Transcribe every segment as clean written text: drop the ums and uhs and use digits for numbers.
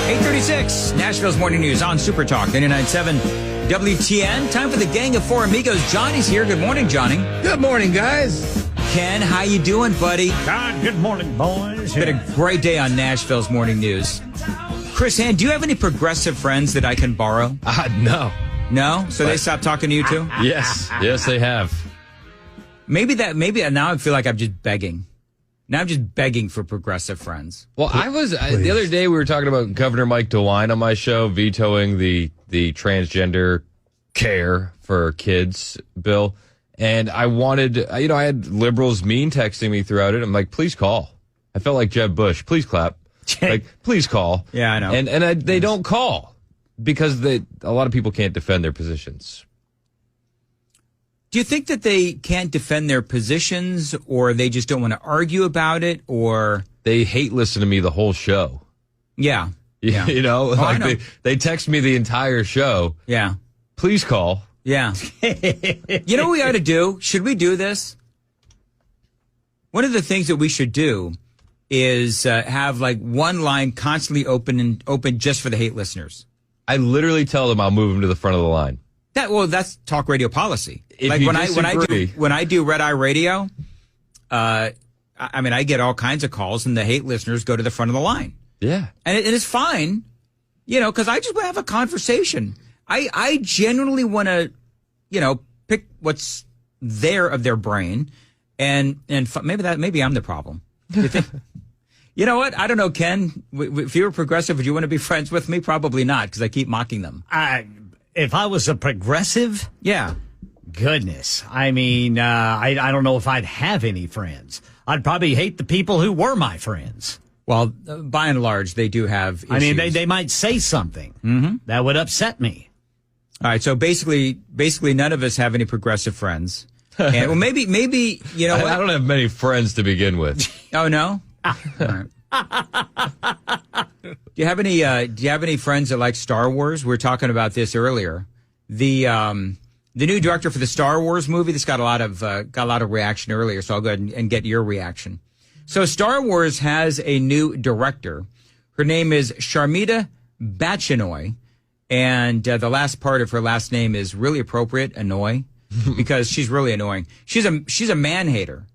8:36, Nashville's Morning News on Super Talk 99.7 WTN. Time for the gang of four amigos. Johnny's here. Good morning, Johnny. Good morning, guys. Ken, how you doing, buddy? God, good morning, boys. It's been a great day on Nashville's Morning News. Chris Han, do you have any progressive friends that I can borrow? No. No? So they stopped talking to you too? Yes, they have. Maybe now I feel like I'm just begging. Now I'm just begging for progressive friends. Well, the other day we were talking about Governor Mike DeWine on my show vetoing the transgender care for kids bill. And I wanted, I had liberals mean texting me throughout it. I'm like, please call. I felt like Jeb Bush. Please clap. Like, please call. Yeah, I know. And they don't call because a lot of people can't defend their positions. Do you think that they can't defend their positions, or they just don't want to argue about it, or they hate listening to me the whole show? Yeah. You know, I know. They text me the entire show. Yeah. Please call. Yeah. You know what we ought to do? Should we do this? One of the things that we should do is have like one line constantly open just for the hate listeners. I literally tell them I'll move them to the front of the line. That's talk radio policy. If like you when disagree. when I do Red Eye Radio, I get all kinds of calls, and the hate listeners go to the front of the line. Yeah, and it's fine, because I just want to have a conversation. I genuinely want to, pick what's there of their brain, and maybe I'm the problem. You think? You know what? I don't know, Ken. If you were progressive, would you want to be friends with me? Probably not, because I keep mocking them. If I was a progressive, yeah. Goodness. I mean, I don't know if I'd have any friends. I'd probably hate the people who were my friends. Well, by and large, they do have issues. I mean, they might say something that would upset me. All right, so basically, none of us have any progressive friends. And, well, maybe you know what? I don't have many friends to begin with. Oh no. All right. Do you have any friends that like Star Wars? We were talking about this earlier. The new director for the Star Wars movie, this got a lot of reaction earlier, so I'll go ahead and get your reaction. So Star Wars has a new director. Her name is Sharmila Bachinoy, and the last part of her last name is really appropriate, Annoy, because she's really annoying. She's a man-hater.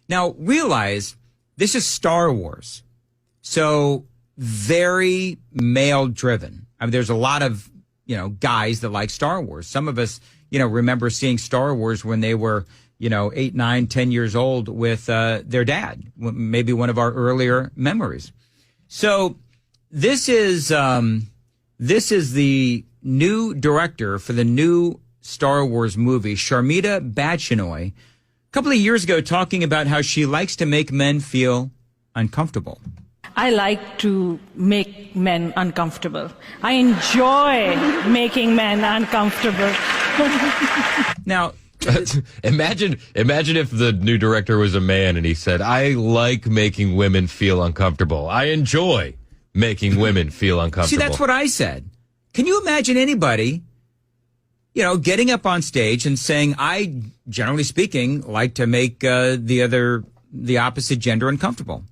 Now, realize this is Star Wars, so very male-driven. I mean, there's a lot of, guys that like Star Wars. Some of us, remember seeing Star Wars when they were, 8, 9, 10 years old with their dad. Maybe one of our earlier memories. So this is the new director for the new Star Wars movie, Sharmila Bachinoy, a couple of years ago talking about how she likes to make men feel uncomfortable. I like to make men uncomfortable. I enjoy making men uncomfortable. Now, imagine if the new director was a man and he said, I like making women feel uncomfortable. I enjoy making women feel uncomfortable. See, that's what I said. Can you imagine anybody, getting up on stage and saying, I, generally speaking, like to make the opposite gender uncomfortable?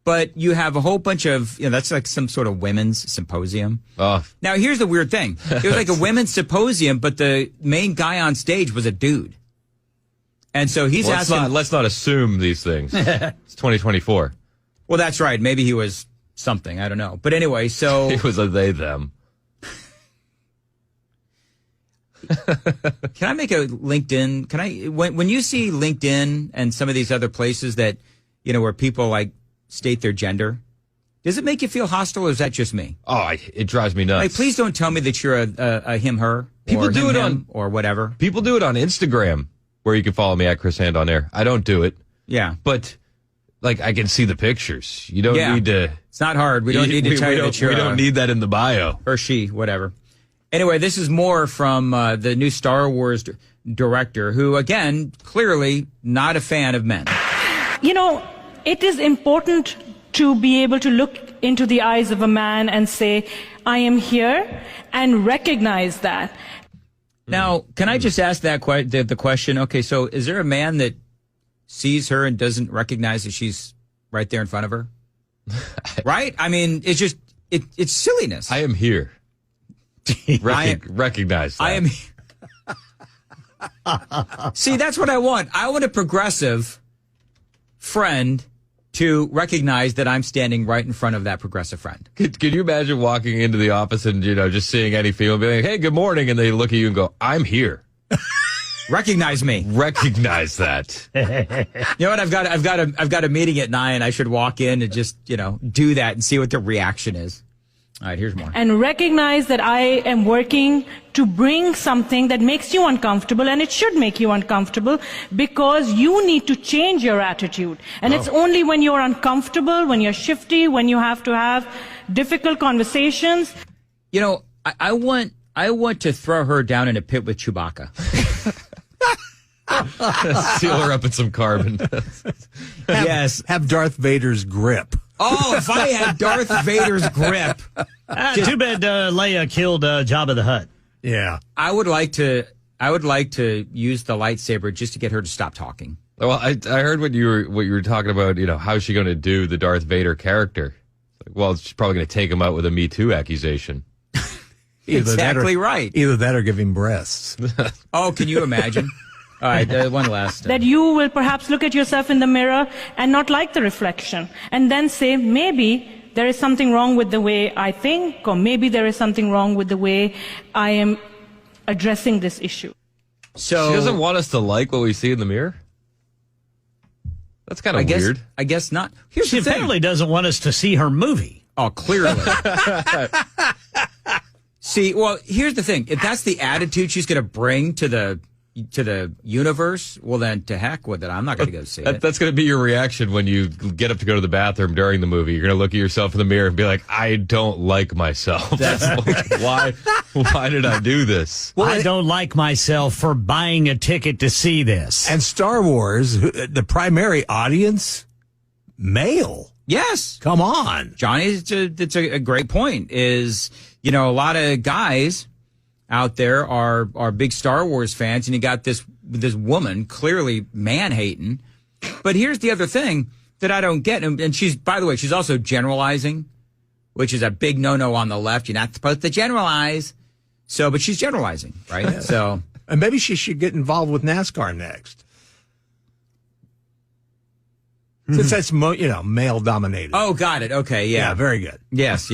But you have a whole bunch of, that's like some sort of women's symposium. Oh. Now, here's the weird thing. It was like a women's symposium, but the main guy on stage was a dude. And so he's asking... Let's not assume these things. It's 2024. Well, that's right. Maybe he was something. I don't know. But anyway, so... It was a they, them. Can I make a LinkedIn? When you see LinkedIn and some of these other places that, where people like state their gender, does it make you feel hostile, or is that just me? Oh, it drives me nuts. Like, please don't tell me that you're a him, her. People do it on, or whatever. People do it on Instagram, where you can follow me at Chris Hand on air. I don't do it. Yeah. But, like, I can see the pictures. You don't need to... It's not hard. We don't need to tell you that you're... We don't need that in the bio. Or she, whatever. Anyway, this is more from the new Star Wars director, who, again, clearly not a fan of men. It is important to be able to look into the eyes of a man and say, I am here, and recognize that. Now, can I just ask the question? Okay, so is there a man that sees her and doesn't recognize that she's right there in front of her? Right? I mean, it's just, it's silliness. I am here. Recognize that. I am. See, that's what I want. I want a progressive friend to recognize that I'm standing right in front of that progressive friend. Could you imagine walking into the office and, just seeing any female being like, hey, good morning, and they look at you and go, I'm here. Recognize me. Recognize that. You know what? I've got a meeting at 9. I should walk in and just, do that and see what the reaction is. All right, here's more. And recognize that I am working to bring something that makes you uncomfortable, and it should make you uncomfortable because you need to change your attitude. And it's only when you're uncomfortable, when you're shifty, when you have to have difficult conversations. I want to throw her down in a pit with Chewbacca. Seal her up in some carbon. Yes. Have Darth Vader's grip. Oh, if I had Darth Vader's grip. Too bad Leia killed Jabba the Hutt. Yeah. I would like to use the lightsaber just to get her to stop talking. Well, I heard what you were talking about, how's she going to do the Darth Vader character? Well, she's probably going to take him out with a Me Too accusation. Exactly right. Either that or give him breasts. Oh, can you imagine? All right, one last. That you will perhaps look at yourself in the mirror and not like the reflection, and then say, maybe there is something wrong with the way I think, or maybe there is something wrong with the way I am addressing this issue. So she doesn't want us to like what we see in the mirror? That's kind of weird. I guess not. Here's She the thing. apparently doesn't want us to see her movie. Oh, clearly. See, well, here's the thing. If that's the attitude she's going to bring to the universe, well, then to heck with it. I'm not going to go see it. That's going to be your reaction when you get up to go to the bathroom during the movie. You're going to look at yourself in the mirror and be like, I don't like myself. That's why did I do this? Well, I don't like myself for buying a ticket to see this. And Star Wars, the primary audience, male. Yes. Come on. Johnny, it's a great point. Is, a lot of guys out there are big Star Wars fans, and you got this woman clearly man-hating. But here's the other thing that I don't get, and she's, by the way, she's also generalizing, which is a big no-no on the left. You're not supposed to generalize. So, but she's generalizing, right? So, and maybe she should get involved with NASCAR next. Since that's, male dominated. Oh, got it. Okay, yeah. Yeah, very good. Yes.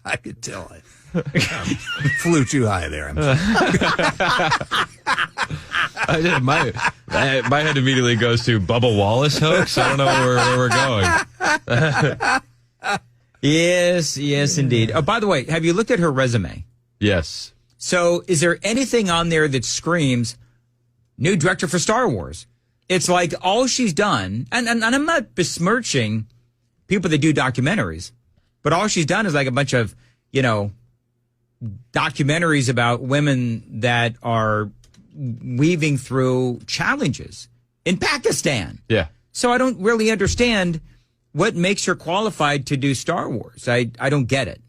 I could tell it. Flew too high there. I'm sorry. My head immediately goes to Bubba Wallace hoax. I don't know where we're going. Yes, indeed. Oh, by the way, have you looked at her resume? Yes. So is there anything on there that screams new director for Star Wars? It's like all she's done, and I'm not besmirching people that do documentaries, but all she's done is like a bunch of, documentaries about women that are weaving through challenges in Pakistan. Yeah. So I don't really understand what makes her qualified to do Star Wars. I don't get it.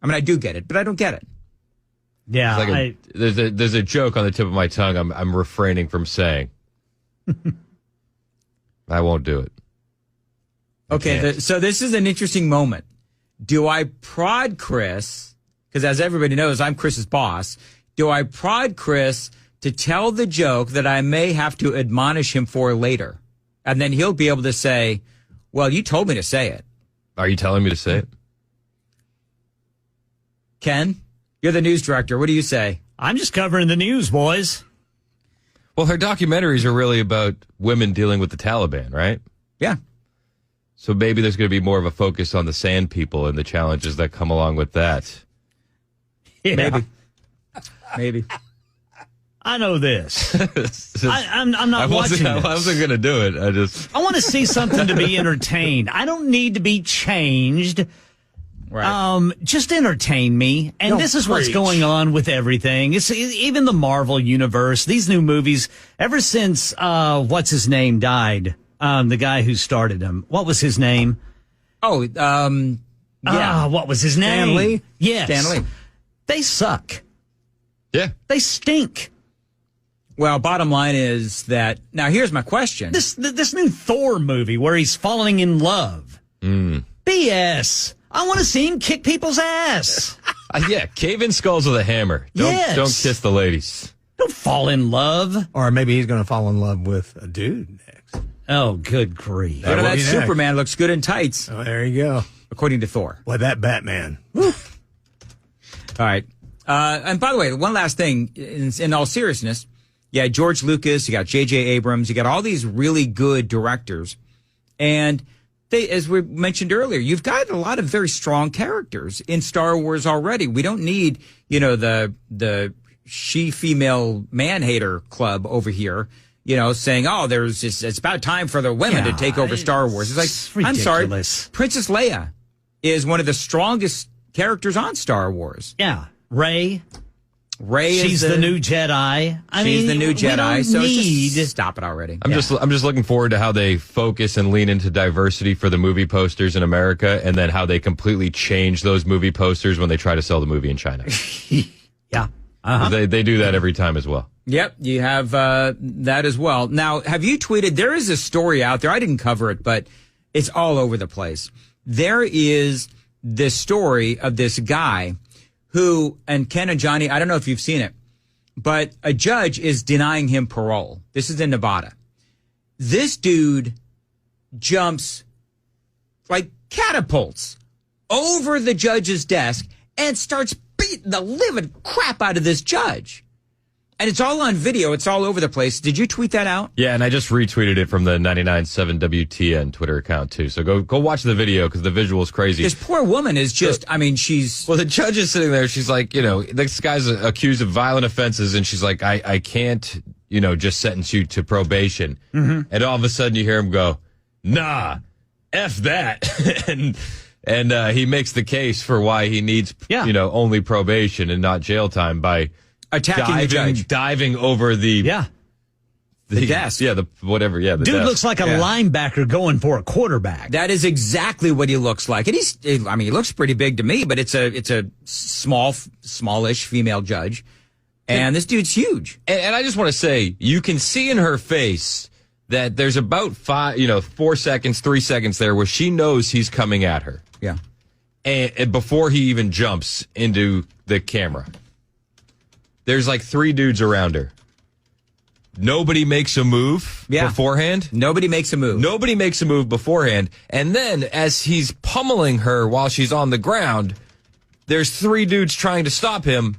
I mean, I do get it, but I don't get it. Yeah. Like there's a joke on the tip of my tongue I'm refraining from saying. I won't do it. Okay, so this is an interesting moment. Do I prod Chris, because as everybody knows, I'm Chris's boss. Do I prod Chris to tell the joke that I may have to admonish him for later? And then he'll be able to say, well, you told me to say it. Are you telling me to say it? Ken, you're the news director. What do you say? I'm just covering the news, boys. Well, her documentaries are really about women dealing with the Taliban, right? Yeah. So maybe there's going to be more of a focus on the sand people and the challenges that come along with that. Yeah. Maybe. I know this. I'm not watching this. I wasn't going to do it. I want to see something to be entertained. I don't need to be changed. Right. Just entertain me. And Don't this is what's preach. going on with everything. It's even the Marvel universe, these new movies, ever since, what's his name died, the guy who started them. What was his name? Oh, yeah. What was his name? Stan Lee? Yes. Stan Lee. They suck. Yeah. They stink. Well, bottom line is that, now here's my question. This new Thor movie where he's falling in love. BS. I want to see him kick people's ass. Yeah, cave in skulls with a hammer. Don't kiss the ladies. Don't fall in love. Or maybe he's going to fall in love with a dude next. Oh, good grief. You know, that be next. Superman looks good in tights, Oh, there you go. according to Thor. Boy, that Batman. All right. And by the way, one last thing, in all seriousness, yeah, George Lucas, you got J.J. Abrams, you got all these really good directors. And they, as we mentioned earlier, you've got a lot of very strong characters in Star Wars already. We don't need, the she-female man-hater club over here, saying, oh, it's about time for the women to take over Star Wars. It's like, I'm sorry, ridiculous. Princess Leia is one of the strongest characters on Star Wars. Yeah. Rey. She's the new Jedi. She's the new Jedi. So need... just stop it already. I'm just looking forward to how they focus and lean into diversity for the movie posters in America, and then how they completely change those movie posters when they try to sell the movie in China. Yeah. Uh-huh. They do that every time as well. Yep, you have that as well. Now, have you tweeted? There is a story out there. I didn't cover it, but it's all over the place. There is this story of this guy who, and Ken and Johnny, I don't know if you've seen it, but a judge is denying him parole. This is in Nevada. This dude jumps like catapults over the judge's desk and starts beating the living crap out of this judge. And it's all on video. It's all over the place. Did you tweet that out? Yeah, and I just retweeted it from the 99.7 WTN Twitter account, too. So go watch the video, because the visual is crazy. This poor woman is just, she's... Well, the judge is sitting there. She's like, this guy's accused of violent offenses, and she's like, I can't, just sentence you to probation. Mm-hmm. And all of a sudden you hear him go, nah, F that. and he makes the case for why he needs, only probation and not jail time by... attacking the judge. Diving over the desk. Yeah, the whatever. Yeah, the Dude desk. looks like a linebacker going for a quarterback. That is exactly what he looks like. And he looks pretty big to me, but it's a smallish female judge. And this dude's huge. And I just want to say, you can see in her face that there's about 4 seconds, 3 seconds there where she knows he's coming at her. Yeah. And before he even jumps into the camera. There's like 3 dudes around her. Nobody makes a move beforehand. Nobody makes a move beforehand. And then as he's pummeling her while she's on the ground, there's 3 dudes trying to stop him,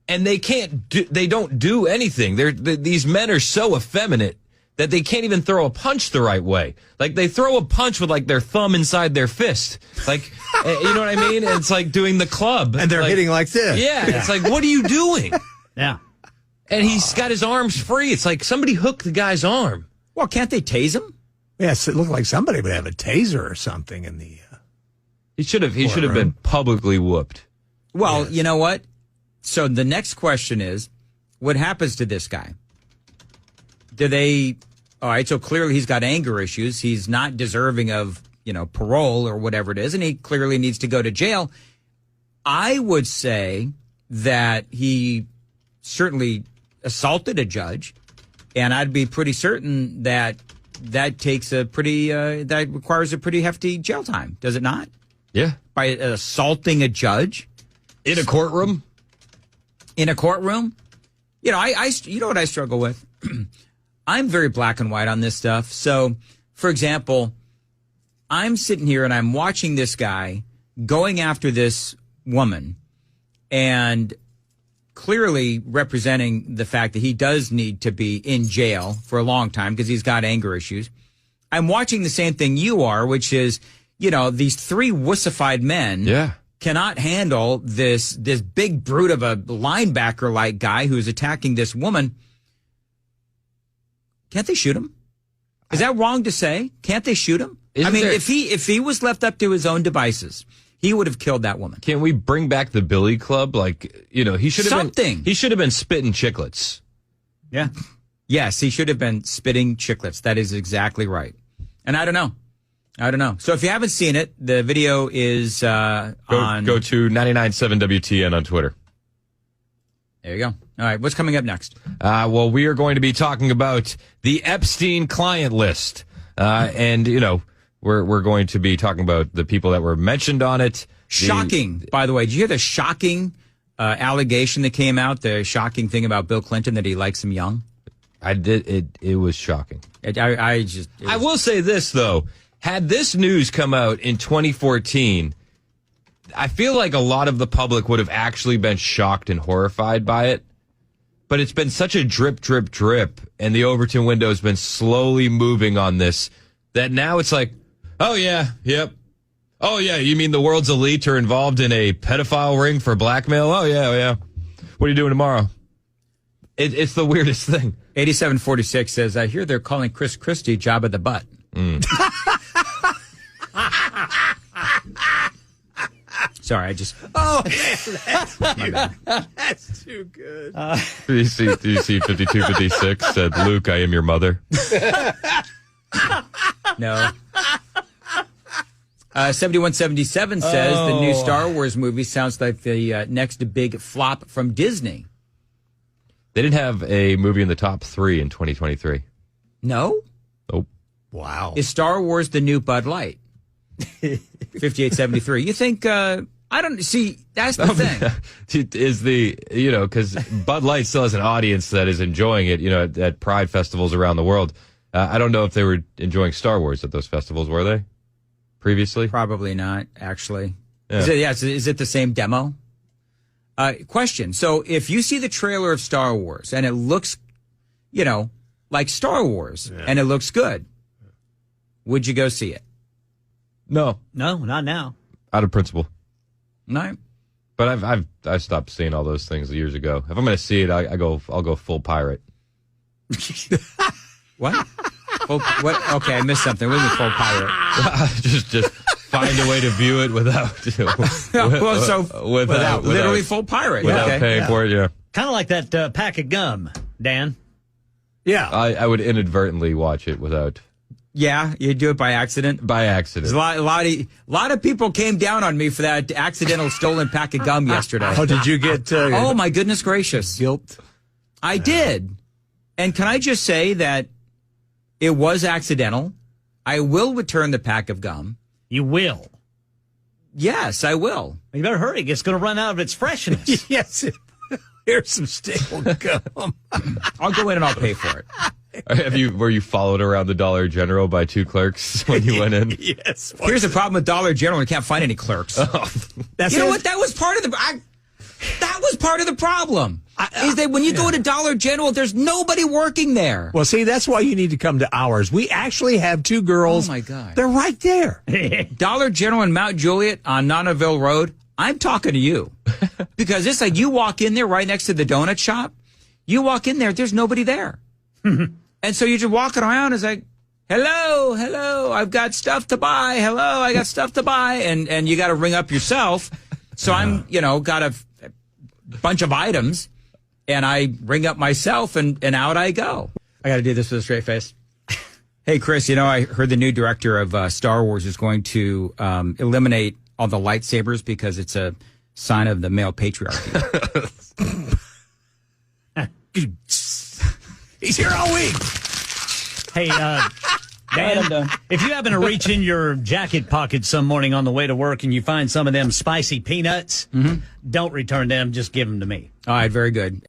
and they don't do anything. These men are so effeminate that they can't even throw a punch the right way. Like, they throw a punch with like their thumb inside their fist. Like, you know what I mean? And it's like doing the club. And they're hitting like this. Yeah. It's like, what are you doing? Yeah. And he's got his arms free. It's like somebody hooked the guy's arm. Well, can't they tase him? Yes, it looked like somebody would have a taser or something in the... He should have been publicly whooped. Well, You know what? So the next question is, what happens to this guy? All right, so clearly he's got anger issues. He's not deserving of, parole or whatever it is, and he clearly needs to go to jail. I would say that he certainly assaulted a judge, and I'd be pretty certain that takes that requires a pretty hefty jail time, does it not? Yeah. By assaulting a judge in a courtroom? In a courtroom? You know what I struggle with? I'm very black and white on this stuff. So, for example, I'm sitting here and I'm watching this guy going after this woman and clearly representing the fact that he does need to be in jail for a long time because he's got anger issues. I'm watching the same thing you are, which is, these 3 wussified men cannot handle this big brute of a linebacker-like guy who's attacking this woman. Can't they shoot him? Is that wrong to say? Can't they shoot him? If he was left up to his own devices, he would have killed that woman. Can we bring back the Billy Club? Like, he should have he should have been spitting chiclets. Yeah. Yes, he should have been spitting chiclets. That is exactly right. And I don't know. So if you haven't seen it, the video is on... Go to 99.7 WTN on Twitter. There you go. All right, what's coming up next? Well, we are going to be talking about the Epstein client list. And, we're going to be talking about the people that were mentioned on it. Shocking, by the way. Did you hear the shocking allegation that came out? The shocking thing about Bill Clinton that he likes him young? I did. It was shocking. I will say this, though. Had this news come out in 2014, I feel like a lot of the public would have actually been shocked and horrified by it. But it's been such a drip, drip, drip, and the Overton window has been slowly moving on this, that now it's like, oh, yeah, yep. Oh, yeah, you mean the world's elite are involved in a pedophile ring for blackmail? Oh, yeah, yeah. What are you doing tomorrow? It's the weirdest thing. 8746 says, I hear they're calling Chris Christie Jabba the Butt. Sorry, I just... Oh, man, that's too good. DC 5256 said, Luke, I am your mother. No. 7177 says the new Star Wars movie sounds like the next big flop from Disney. They didn't have a movie in the top 3 in 2023. No? Nope. Wow. Is Star Wars the new Bud Light? 5873. You think... I don't see. That's the thing. Is because Bud Light still has an audience that is enjoying it, at Pride festivals around the world. I don't know if they were enjoying Star Wars at those festivals, were they? Previously? Probably not, actually. Yeah. Is it the same demo? Question. So if you see the trailer of Star Wars and it looks, like Star Wars and it looks good, would you go see it? No. No, not now. Out of principle. No. But I've stopped seeing all those things years ago. If I'm going to see it, I'll go full pirate. What? What? Okay, I missed something. What do you mean full pirate? just find a way to view it without literally full pirate. Without paying for it, yeah. Kind of like that pack of gum, Dan. Yeah. I would inadvertently watch it without... Yeah, you do it by accident? By accident. A lot of people came down on me for that accidental stolen pack of gum yesterday. Oh, did you get... oh, my goodness gracious. Guilt? I did. And can I just say that it was accidental? I will return the pack of gum. You will? Yes, I will. You better hurry. It's going to run out of its freshness. Yes. Here's some stale gum. I'll go in and I'll pay for it. Were you followed around the Dollar General by 2 clerks when you went in? Yes. Here's the problem with Dollar General: you can't find any clerks. What? That was part of the problem. Is that when you go to Dollar General, there's nobody working there. Well, see, that's why you need to come to ours. We actually have 2 girls. Oh my God, they're right there. Dollar General in Mount Juliet on Nonneville Road. I'm talking to you because it's like you walk in there right next to the donut shop. You walk in there, there's nobody there. And so you're just walking around. It's like, hello, I've got stuff to buy. Hello, I got stuff to buy. And you got to ring up yourself. So I'm, got a bunch of items and I ring up myself and out I go. I got to do this with a straight face. Hey, Chris, I heard the new director of Star Wars is going to eliminate all the lightsabers because it's a sign of the male patriarchy. He's here all week. Hey, Dan, if you happen to reach in your jacket pocket some morning on the way to work and you find some of them spicy peanuts, don't return them. Just give them to me. All right, very good.